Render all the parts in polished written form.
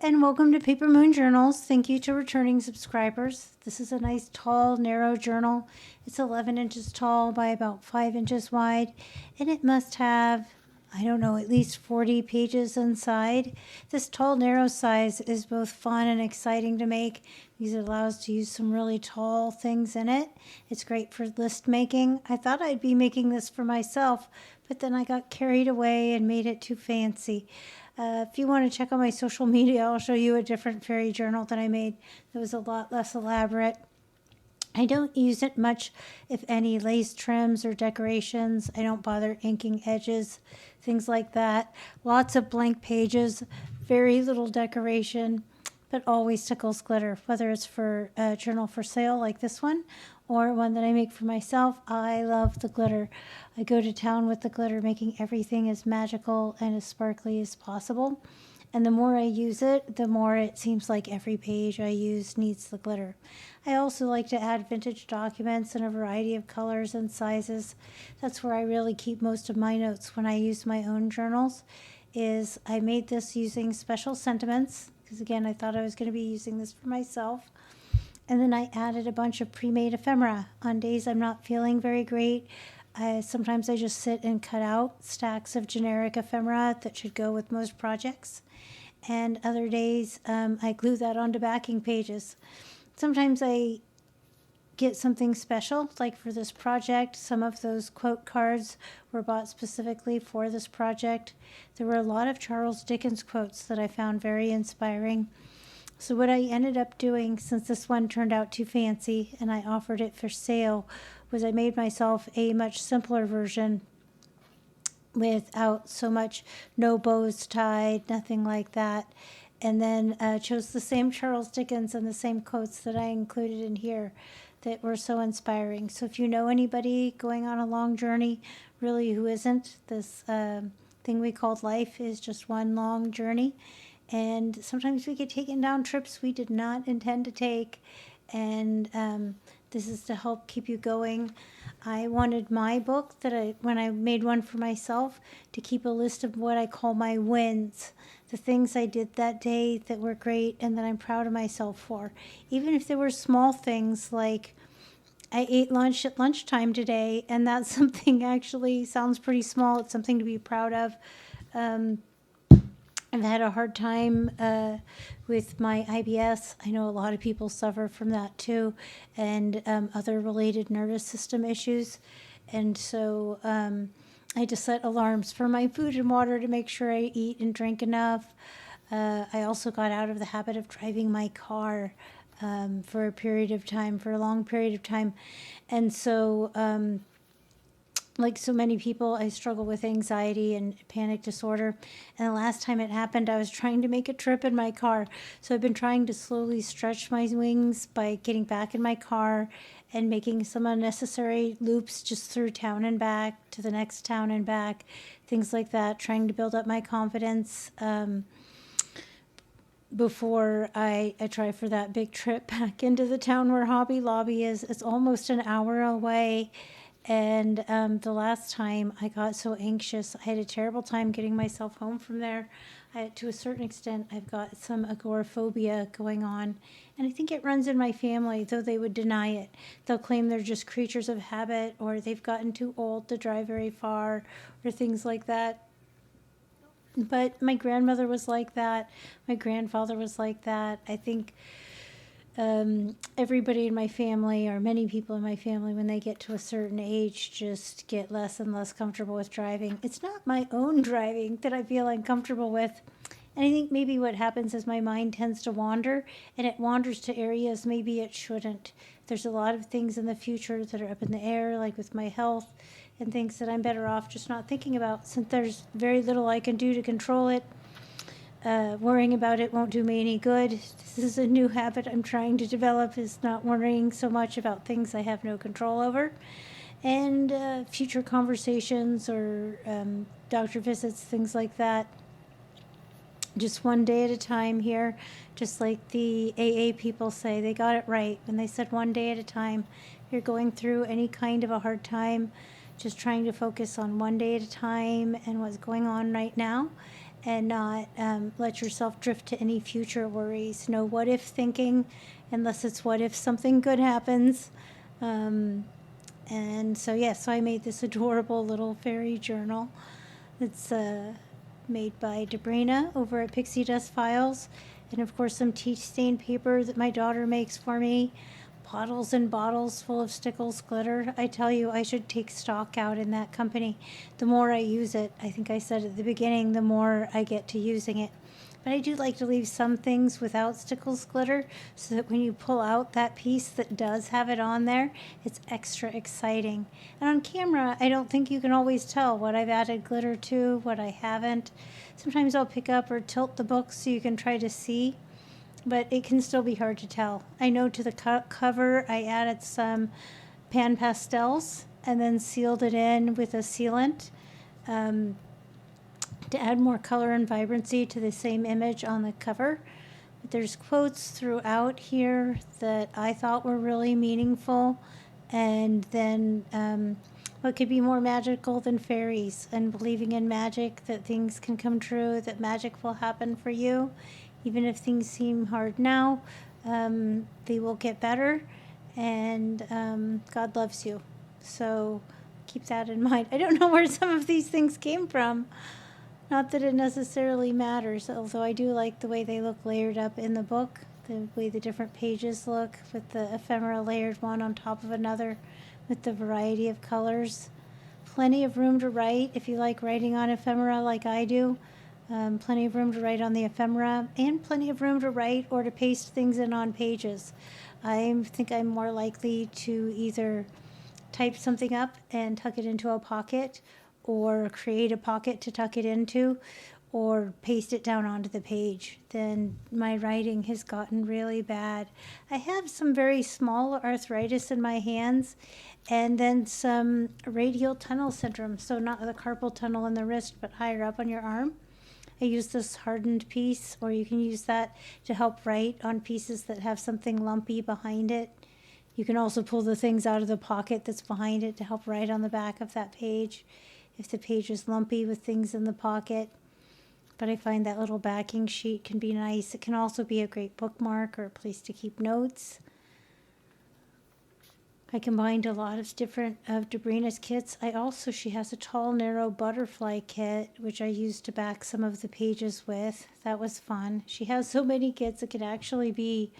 and welcome to Paper Moon Journals. Thank you to returning subscribers. This is a nice, tall, narrow journal. It's 11 inches tall by about 5 inches wide, and it must have, I don't know, at least 40 pages inside. This tall, narrow size is both fun and exciting to make because it allows to use some really tall things in it. It's great for list making. I thought I'd be making this for myself, but then I got carried away and made it too fancy. If you want to check out my social media, I'll show you a different fairy journal that I made that was a lot less elaborate. I don't use it much, if any, lace trims or decorations. I don't bother inking edges, things like that. Lots of blank pages, very little decoration, but always stickles glitter, whether it's for a journal for sale like this one or one that I make for myself. I love the glitter. I go to town with the glitter, making everything as magical and as sparkly as possible. And the more I use it, the more it seems like every page I use needs the glitter. I also like to add vintage documents in a variety of colors and sizes. That's where I really keep most of my notes when I use my own journals. I made this using special sentiments, because again, I thought I was going to be using this for myself. And then I added a bunch of pre-made ephemera. On days I'm not feeling very great, sometimes I just sit and cut out stacks of generic ephemera that should go with most projects. And other days, I glue that onto backing pages. Sometimes I get something special, like for this project. Some of those quote cards were bought specifically for this project. There were a lot of Charles Dickens quotes that I found very inspiring. So what I ended up doing, since this one turned out too fancy and I offered it for sale, was I made myself a much simpler version without so much, no bows tied, nothing like that. And then chose the same Charles Dickens and the same quotes that I included in here that were so inspiring. So if you know anybody going on a long journey, really who isn't, this thing we called life is just one long journey. And sometimes we get taken down trips we did not intend to take. And this is to help keep you going. I wanted my book when I made one for myself, to keep a list of what I call my wins, the things I did that day that were great and that I'm proud of myself for. Even if there were small things like I ate lunch at lunchtime today, and that's something actually sounds pretty small. It's something to be proud of. I've had a hard time with my IBS. I know a lot of people suffer from that too, and other related nervous system issues. And so I just set alarms for my food and water to make sure I eat and drink enough. I also got out of the habit of driving my car for a long period of time. And so like so many people, I struggle with anxiety and panic disorder. And the last time it happened, I was trying to make a trip in my car. So I've been trying to slowly stretch my wings by getting back in my car and making some unnecessary loops just through town and back to the next town and back, things like that, trying to build up my confidence before I try for that big trip back into the town where Hobby Lobby is. It's almost an hour away. And the last time I got so anxious, I had a terrible time getting myself home from there. To a certain extent, I've got some agoraphobia going on. And I think it runs in my family, though they would deny it. They'll claim they're just creatures of habit, or they've gotten too old to drive very far, or things like that. But my grandmother was like that. My grandfather was like that. I think everybody in my family, or many people in my family, when they get to a certain age, just get less and less comfortable with driving. It's not my own driving that I feel uncomfortable with. And I think maybe what happens is my mind tends to wander, and it wanders to areas maybe it shouldn't. There's a lot of things in the future that are up in the air, like with my health, and things that I'm better off just not thinking about, since there's very little I can do to control it. Worrying about it won't do me any good. This is a new habit I'm trying to develop, is not worrying so much about things I have no control over. And future conversations or doctor visits, things like that. Just one day at a time here, just like the AA people say. They got it right when they said one day at a time. If you're going through any kind of a hard time, just trying to focus on one day at a time and what's going on right now. and not let yourself drift to any future worries. No what if thinking, unless it's what if something good happens. And so, so I made this adorable little fairy journal. It's made by Debrina over at Pixie Dust Files. And of course, some tea stain paper that my daughter makes for me. Bottles and bottles full of stickles glitter. I tell you, I should take stock out in that company. The more I use it, I think I said at the beginning, the more I get to using it. But I do like to leave some things without stickles glitter so that when you pull out that piece that does have it on there, it's extra exciting. And on camera, I don't think you can always tell what I've added glitter to, what I haven't. Sometimes I'll pick up or tilt the book so you can try to see, but it can still be hard to tell. I know to the cover I added some pan pastels and then sealed it in with a sealant. To add more color and vibrancy to the same image on the cover. But there's quotes throughout here that I thought were really meaningful. And then what could be more magical than fairies, and believing in magic, that things can come true, that magic will happen for you. Even if things seem hard now, they will get better, and God loves you. So keep that in mind. I don't know where some of these things came from. Not that it necessarily matters, although I do like the way they look layered up in the book, the way the different pages look with the ephemera layered one on top of another with the variety of colors. Plenty of room to write if you like writing on ephemera like I do. Plenty of room to write on the ephemera, and plenty of room to write or to paste things in on pages. I think I'm more likely to either type something up and tuck it into a pocket, or create a pocket to tuck it into, or paste it down onto the page. Then my writing has gotten really bad. I have some very small arthritis in my hands, and then some radial tunnel syndrome. So not the carpal tunnel in the wrist, but higher up on your arm. I use this hardened piece, or you can use that to help write on pieces that have something lumpy behind it. You can also pull the things out of the pocket that's behind it to help write on the back of that page if the page is lumpy with things in the pocket. But I find that little backing sheet can be nice. It can also be a great bookmark or a place to keep notes. I combined a lot of different of Debrina's kits. She has a tall, narrow butterfly kit, which I used to back some of the pages with. That was fun. She has so many kits, it could actually be,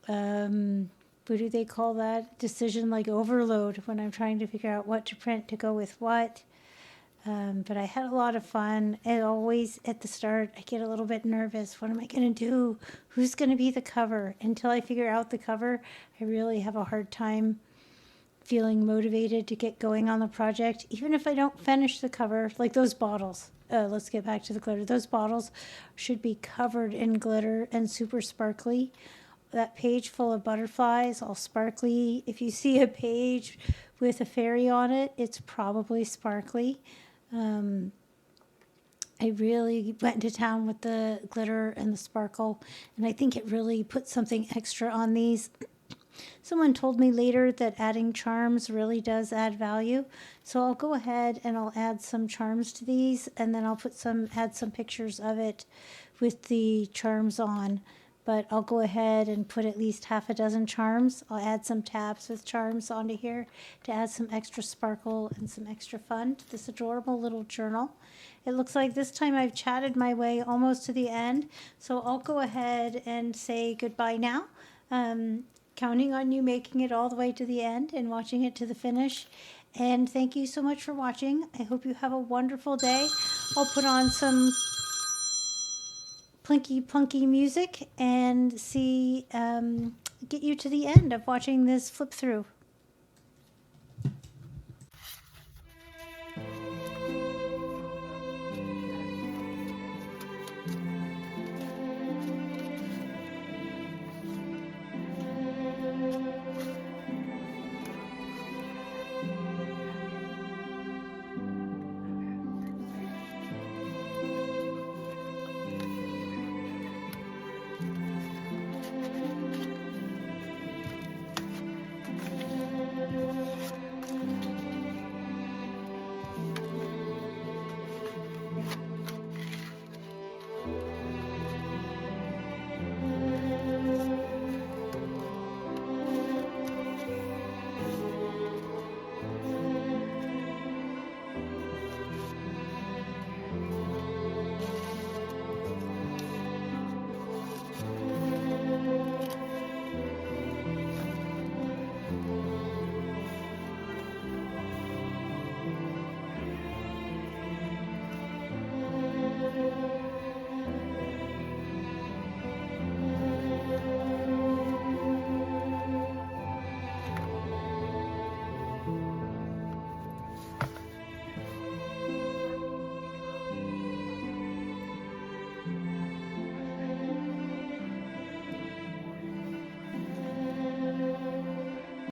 what do they call that? Decision like overload when I'm trying to figure out what to print to go with what. But I had a lot of fun. And always at the start, I get a little bit nervous. What am I going to do? Who's going to be the cover? Until I figure out the cover, I really have a hard time feeling motivated to get going on the project. Even if I don't finish the cover, like those bottles. Let's get back to the glitter. Those bottles should be covered in glitter and super sparkly. That page full of butterflies, all sparkly. If you see a page with a fairy on it, it's probably sparkly. I really went to town with the glitter and the sparkle, and I think it really put something extra on these. Someone told me later that adding charms really does add value, so I'll go ahead and I'll add some charms to these, and then I'll add some pictures of it with the charms on. But I'll go ahead and put at least half a dozen charms. I'll add some tabs with charms onto here to add some extra sparkle and some extra fun to this adorable little journal. It looks like this time I've chatted my way almost to the end, so I'll go ahead and say goodbye now. Counting on you making it all the way to the end and watching it to the finish. And thank you so much for watching. I hope you have a wonderful day. I'll put on some plinky plunky music and get you to the end of watching this flip through.